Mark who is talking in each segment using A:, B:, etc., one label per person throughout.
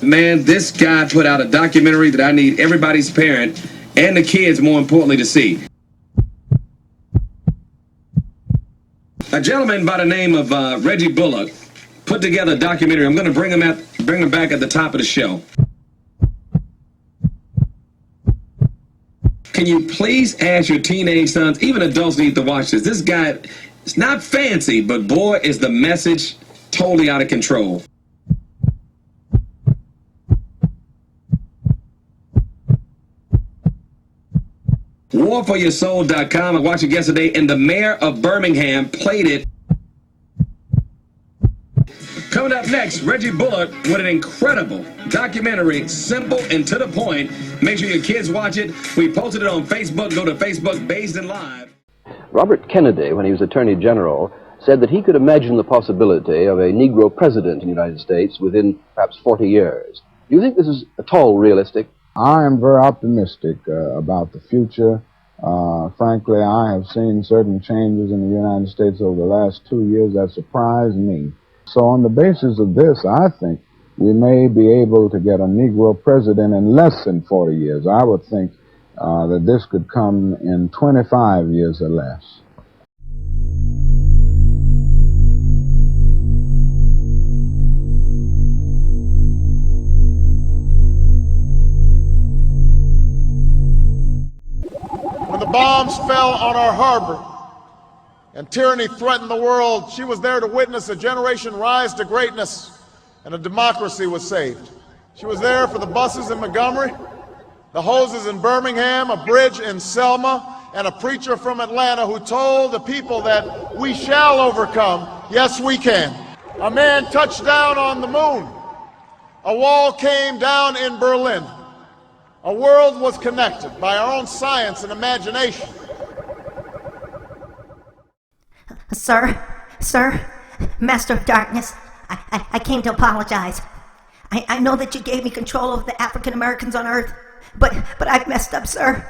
A: Man, this guy put out a documentary that I need everybody's parent and the kids, more importantly, to see. A gentleman by the name of Reggie Bullock put together a documentary. I'm going to bring him back at the top of the show. Can you please ask your teenage sons, even adults need to watch this. This guy, it's not fancy, but boy, is the message totally out of control. warforyoursoul.com. I watched it yesterday, and the mayor of Birmingham played it. Coming up next, Reggie Bullock with an incredible documentary, simple and to the point. Make sure your kids watch it. We posted it on Facebook. Go to Facebook, Based and Live.
B: Robert Kennedy, when he was Attorney General, said that he could imagine the possibility of a Negro president in the United States within perhaps 40 years. Do you think this is at all realistic?
C: I am very optimistic about the future. Frankly, I have seen certain changes in the United States over the last 2 years that surprised me. So on the basis of this, I think we may be able to get a Negro president in less than 40 years. I would think that this could come in 25 years or less.
D: When the bombs fell on our harbor and tyranny threatened the world, she was there to witness a generation rise to greatness, and a democracy was saved. She was there for the buses in Montgomery, the hoses in Birmingham, a bridge in Selma, and a preacher from Atlanta who told the people that we shall overcome. Yes, we can. A man touched down on the moon. A wall came down in Berlin. A world was connected by our own science and imagination.
E: Sir, Master of Darkness, I came to apologize. I know that you gave me control of the African Americans on Earth, but I've messed up, sir,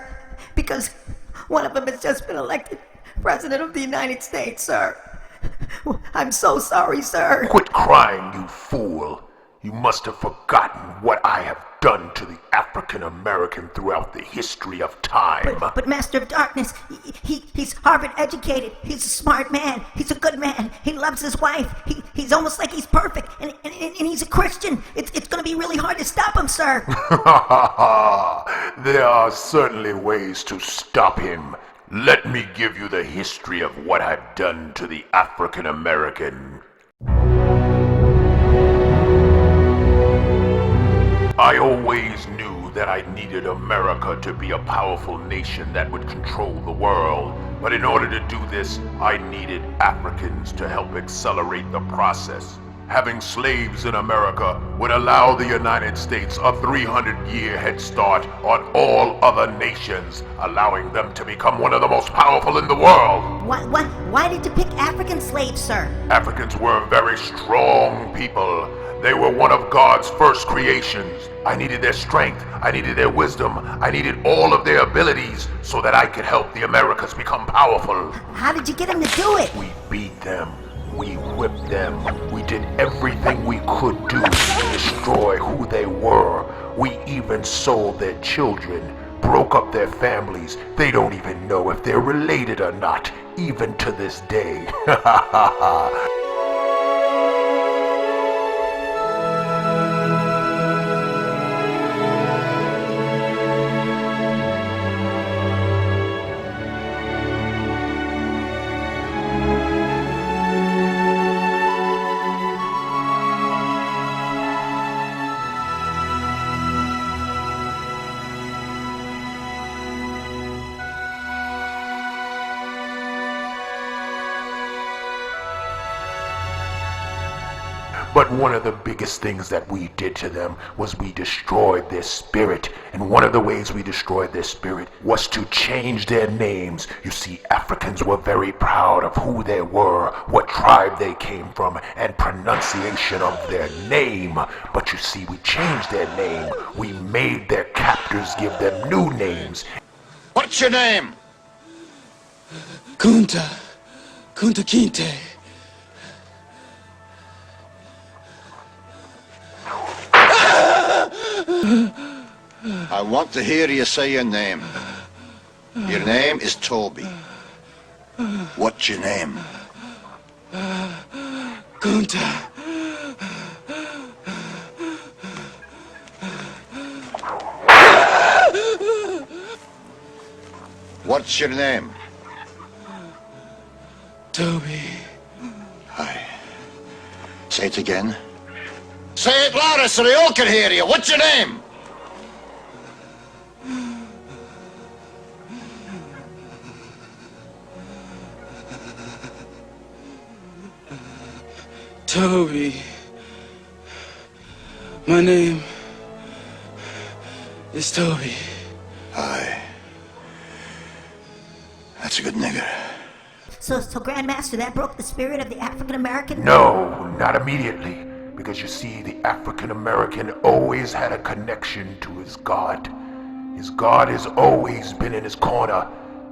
E: because one of them has just been elected President of the United States, sir. I'm so sorry, sir.
F: Quit crying, you fool. You must have forgotten what I have done to the African American throughout the history of time.
E: But Master of Darkness, he's Harvard educated. He's a smart man. He's a good man. He loves his wife. He's almost like he's perfect. And he's a Christian. It's going to be really hard to stop him, sir.
F: There are certainly ways to stop him. Let me give you the history of what I've done to the African American. I always knew that I needed America to be a powerful nation that would control the world. But in order to do this, I needed Africans to help accelerate the process. Having slaves in America would allow the United States a 300-year head start on all other nations, allowing them to become one of the most powerful in the world.
E: Why did you pick African slaves, sir?
F: Africans were very strong people. They were one of God's first creations. I needed their strength, I needed their wisdom, I needed all of their abilities so that I could help the Americas become powerful.
E: How did you get them to do it?
F: We beat them, we whipped them, we did everything we could do to destroy who they were. We even sold their children, broke up their families. They don't even know if they're related or not, even to this day. But one of the biggest things that we did to them was we destroyed their spirit. And one of the ways we destroyed their spirit was to change their names. You see, Africans were very proud of who they were, what tribe they came from, and pronunciation of their name. But you see, we changed their name. We made their captors give them new names.
D: What's your name?
G: Kunta Kinte.
H: want to hear you say your name. Your name is Toby. What's your name?
G: Kunta.
H: What's your name?
G: Toby.
H: Hi. Say it again. Say it louder so they all can hear you. What's your name?
G: Toby. My name is Toby.
H: Hi. That's a good nigger.
E: So Grandmaster, that broke the spirit of the African American?
F: No, not immediately. Because you see, the African American always had a connection to his God. His God has always been in his corner.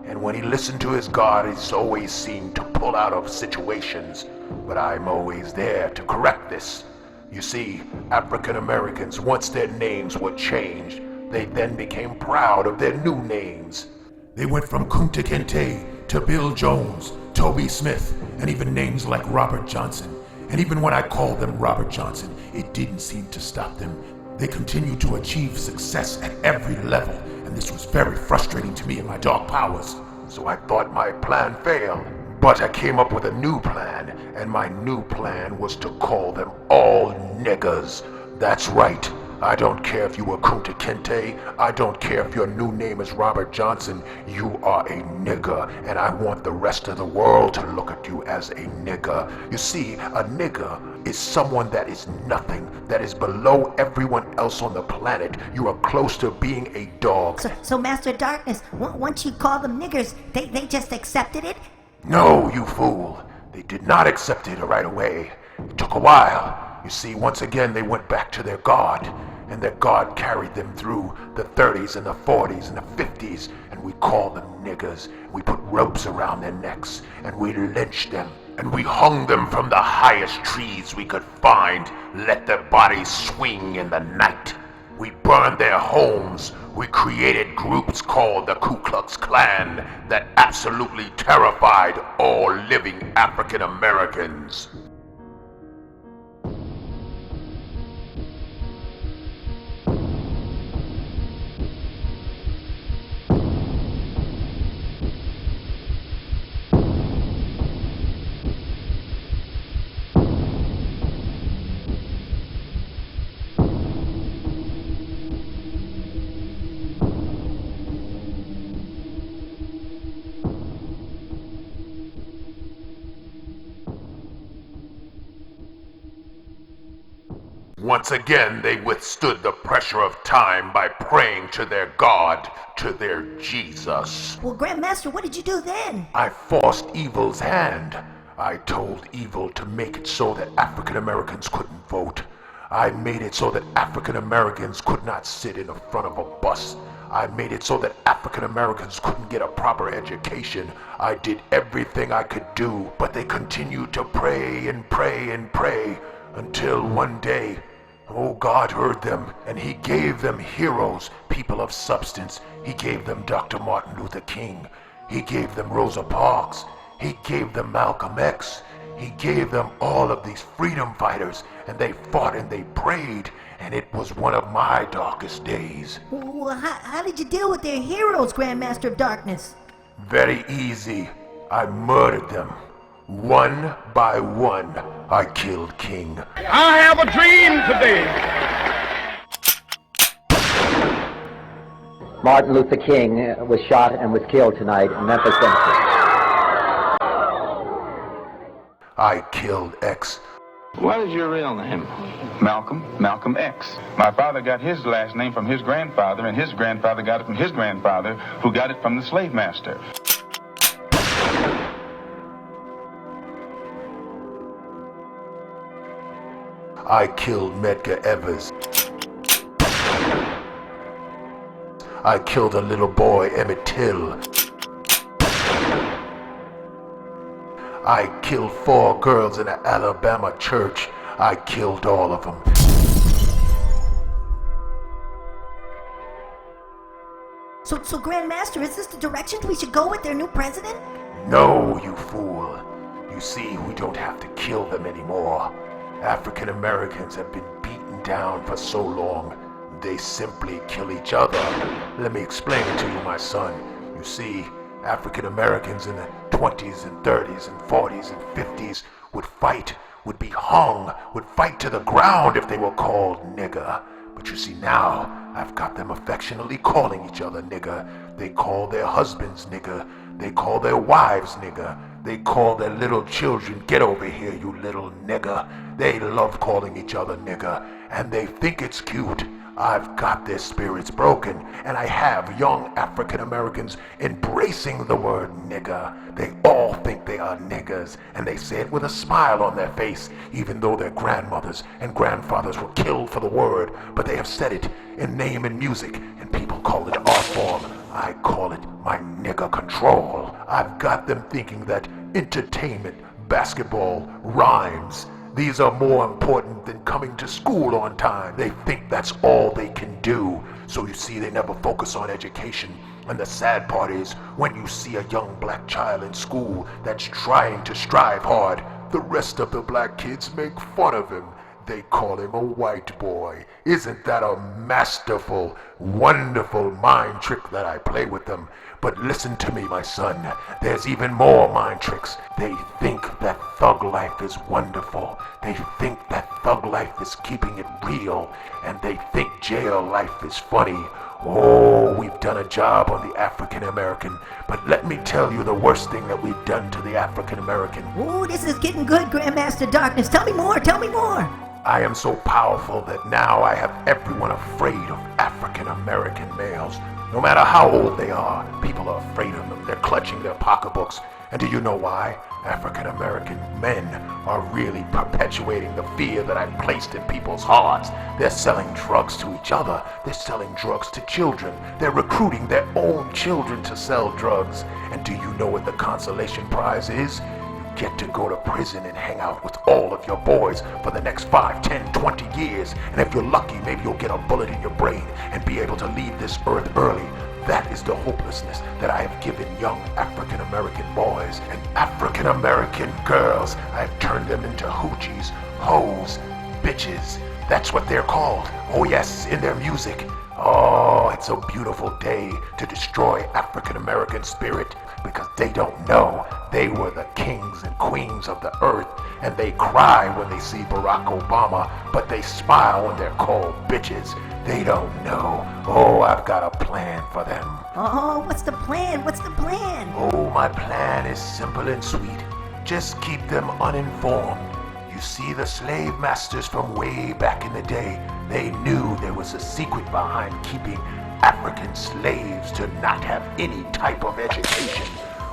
F: And when he listened to his God, he's always seemed to pull out of situations. But I'm always there to correct this. You see, African Americans, once their names were changed, they then became proud of their new names. They went from Kunta Kinte to Bill Jones, Toby Smith, and even names like Robert Johnson. And even when I called them Robert Johnson, it didn't seem to stop them. They continued to achieve success at every level, and this was very frustrating to me and my dark powers. So I thought my plan failed. But I came up with a new plan, and my new plan was to call them all niggers. That's right. I don't care if you were Kunta Kinte. I don't care if your new name is Robert Johnson. You are a nigger, and I want the rest of the world to look at you as a nigger. You see, a nigger is someone that is nothing, that is below everyone else on the planet. You are close to being a dog.
E: So Master Darkness, once you call them niggers, they just accepted it?
F: No, you fool. They did not accept it right away. It took a while. You see, once again, they went back to their God, and their God carried them through the 30s and the 40s and the 50s, and we called them niggers. We put ropes around their necks, and we lynched them, and we hung them from the highest trees we could find, let their bodies swing in the night. We burned their homes. We created groups called the Ku Klux Klan that absolutely terrified all living African Americans. Once again, they withstood the pressure of time by praying to their God, to their Jesus.
E: Well, Grandmaster, what did you do then?
F: I forced evil's hand. I told evil to make it so that African Americans couldn't vote. I made it so that African Americans could not sit in the front of a bus. I made it so that African Americans couldn't get a proper education. I did everything I could do, but they continued to pray and pray and pray until one day, oh, God heard them, and he gave them heroes, people of substance. He gave them Dr. Martin Luther King. He gave them Rosa Parks. He gave them Malcolm X. He gave them all of these freedom fighters, and they fought and they prayed, and it was one of my darkest days.
E: Well, how did you deal with their heroes, Grandmaster of Darkness?
F: Very easy. I murdered them. One by one, I killed King.
I: I have a dream today.
J: Martin Luther King was shot and was killed tonight in Memphis, Tennessee.
F: I killed X.
K: What is your real name? Malcolm X. My father got his last name from his grandfather, and his grandfather got it from his grandfather, who got it from the slave master.
F: I killed Medgar Evers. I killed a little boy, Emmett Till. I killed 4 girls in an Alabama church. I killed all of them.
E: So Grandmaster, is this the direction we should go with their new president?
F: No, you fool. You see, we don't have to kill them anymore. African Americans have been beaten down for so long, they simply kill each other. Let me explain it to you, my son. You see, African Americans in the 20s and 30s and 40s and 50s would fight, would be hung, would fight to the ground if they were called nigger. But you see now, I've got them affectionately calling each other nigger. They call their husbands nigger. They call their wives nigger. They call their little children, get over here, you little nigger. They love calling each other nigger, and they think it's cute. I've got their spirits broken, and I have young African Americans embracing the word nigger. They all think they are niggers, and they say it with a smile on their face, even though their grandmothers and grandfathers were killed for the word. But they have said it in name and music, and people call it art form. I call it my nigger control. I've got them thinking that entertainment, basketball, rhymes, these are more important than coming to school on time. They think that's all they can do. So you see, they never focus on education. And the sad part is, when you see a young black child in school that's trying to strive hard, the rest of the black kids make fun of him. They call him a white boy. Isn't that a masterful, wonderful mind trick that I play with them? But listen to me, my son. There's even more mind tricks. They think that thug life is wonderful. They think that thug life is keeping it real. And they think jail life is funny. Oh, we've done a job on the African American. But let me tell you the worst thing that we've done to the African American.
E: Oh, this is getting good, Grandmaster Darkness. Tell me more, tell me more.
F: I am so powerful that now I have everyone afraid of African American males. No matter how old they are, people are afraid of them. They're clutching their pocketbooks. And do you know why? African American men are really perpetuating the fear that I've placed in people's hearts. They're selling drugs to each other. They're selling drugs to children. They're recruiting their own children to sell drugs. And do you know what the consolation prize is? Get to go to prison and hang out with all of your boys for the next 5, 10, 20 years. And if you're lucky, maybe you'll get a bullet in your brain and be able to leave this earth early. That is the hopelessness that I have given young African American boys and African American girls. I've turned them into hoochies, hoes, bitches. That's what they're called. Oh yes, in their music. Oh, it's a beautiful day to destroy African American spirit, because they don't know they were the kings and queens of the earth, and they cry when they see Barack Obama, but they smile when they're called bitches. They don't know. Oh, I've got a plan for them.
E: Oh, what's the plan? What's the plan?
F: Oh, my plan is simple and sweet. Just keep them uninformed. You see, the slave masters from way back in the day, they knew there was a secret behind keeping African slaves to not have any type of education.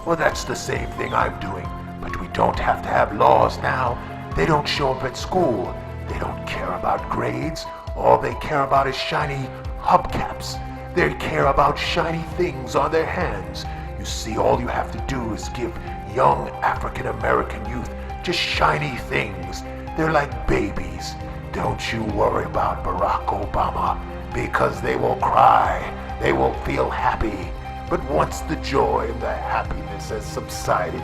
F: Well, that's the same thing I'm doing, but we don't have to have laws now. They don't show up at school. They don't care about grades. All they care about is shiny hubcaps. They care about shiny things on their hands. You see, all you have to do is give young African American youth just shiny things. They're like babies. Don't you worry about Barack Obama, because they will cry, they will feel happy, but once the joy and the happiness has subsided,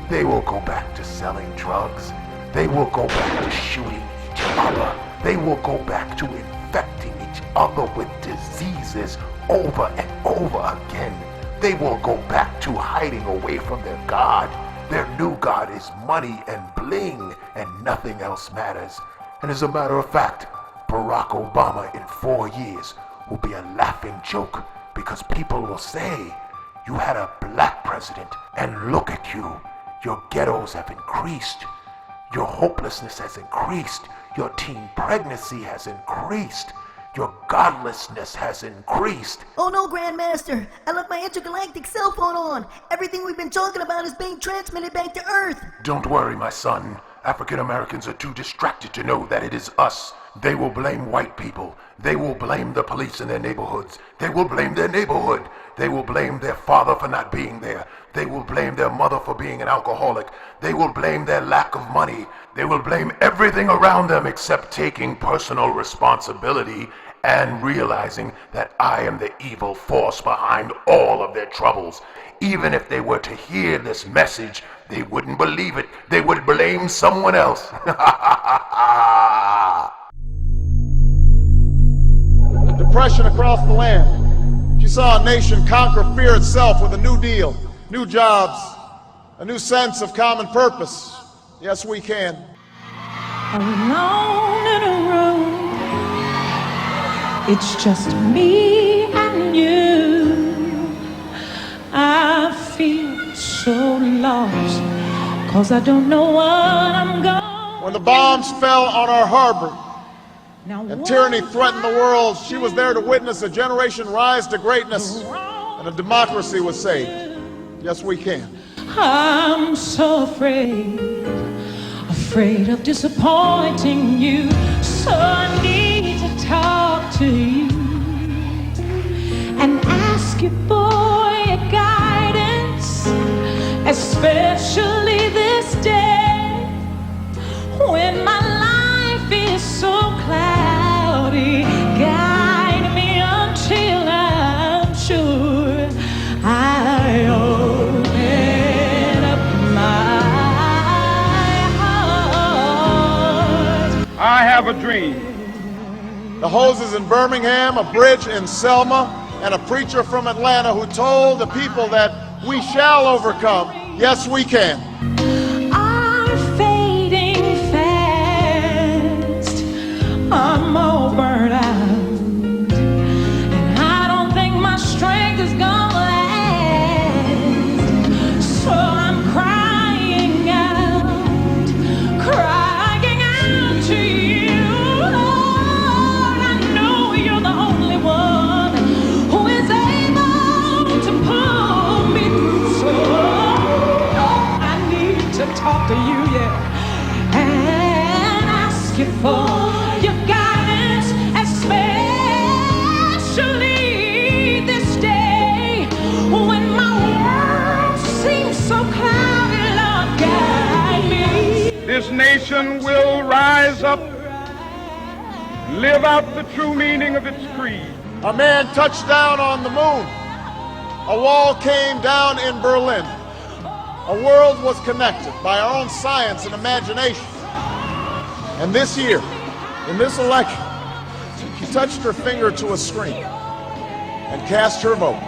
F: they will go back to selling drugs, they will go back to shooting each other, they will go back to infecting each other with diseases over and over again. They will go back to hiding away from their God. Their new God is money and bling, and nothing else matters. And as a matter of fact, Barack Obama in 4 years will be a laughing joke, because people will say, you had a black president, and look at you. Your ghettos have increased. Your hopelessness has increased. Your teen pregnancy has increased. Your godlessness has increased.
E: Oh no, Grandmaster! I left my intergalactic cell phone on! Everything we've been talking about is being transmitted back to Earth!
F: Don't worry, my son. African Americans are too distracted to know that it is us. They will blame white people. They will blame the police in their neighborhoods. They will blame their neighborhood. They will blame their father for not being there. They will blame their mother for being an alcoholic. They will blame their lack of money. They will blame everything around them except taking personal responsibility and realizing that I am the evil force behind all of their troubles. Even if they were to hear this message, they wouldn't believe it. They would blame someone else.
D: Depression across the land. She saw a nation conquer fear itself with a new deal, new jobs, a new sense of common purpose. Yes, we can.
L: Alone in a room, it's just me and you. I feel so lost, 'cause I don't know what I'm going.
D: When the bombs fell on our harbor and tyranny threatened the world, she was there to witness a generation rise to greatness and a democracy was saved. Yes, we can.
L: I'm so afraid of disappointing you, so I need to talk to you and ask you for your guidance, especially this day when my life is so cloudy. Guide me until I'm sure I open up my heart.
I: I have a dream.
D: The hoses in Birmingham, a bridge in Selma, and a preacher from Atlanta who told the people that we shall overcome. Yes, we can.
L: Are fading fast. I'm all burned out, and I don't think my strength is gonna last. So I'm crying out to you, Lord. I know you're the only one who is able to pull me through. So I need to talk to you, yeah, and ask you for your guidance, especially this day when my world seems so cloudy. Lord, guide me.
I: This nation will rise up, live out the true meaning of its creed.
D: A man touched down on the moon. A wall came down in Berlin. A world was connected by our own science and imagination. And this year, in this election, she touched her finger to a screen and cast her vote.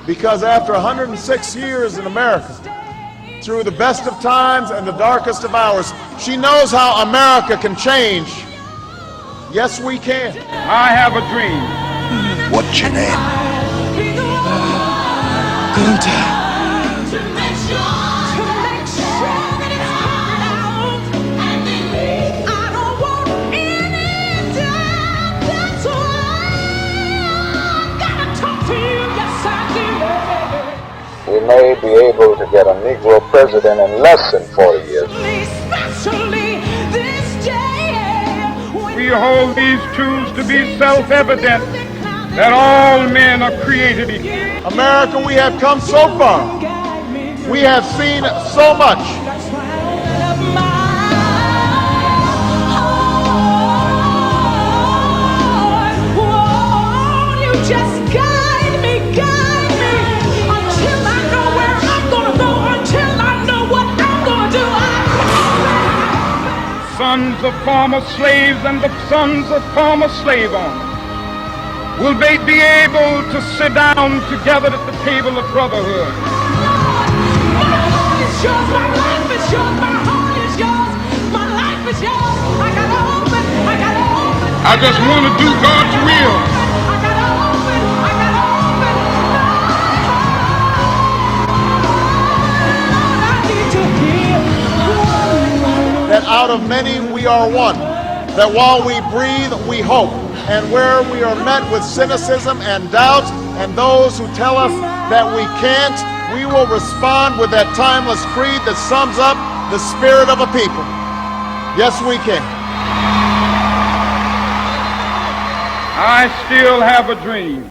D: Because after 106 years in America, through the best of times and the darkest of hours, she knows how America can change. Yes, we can.
I: I have a dream.
H: What's your name?
L: Gunther.
C: We may be able to get a Negro president in less than 40 years.
I: We hold these truths to be self-evident, that all men are created equal.
D: America, we have come so far. We have seen so much.
L: Just guide me, until I know where I'm gonna go, until I know what I'm gonna do.
I: Sons of former slaves and the sons of former slave owners will they be able to sit down together at the table of brotherhood.
L: My heart is yours, my life is yours, my heart is yours, my life is yours. I gotta open.
I: I just want to do God's will.
D: That out of many we are one, that while we breathe we hope, and where we are met with cynicism and doubt and those who tell us that we can't, we will respond with that timeless creed that sums up the spirit of a people. Yes, we can.
I: I still have a dream.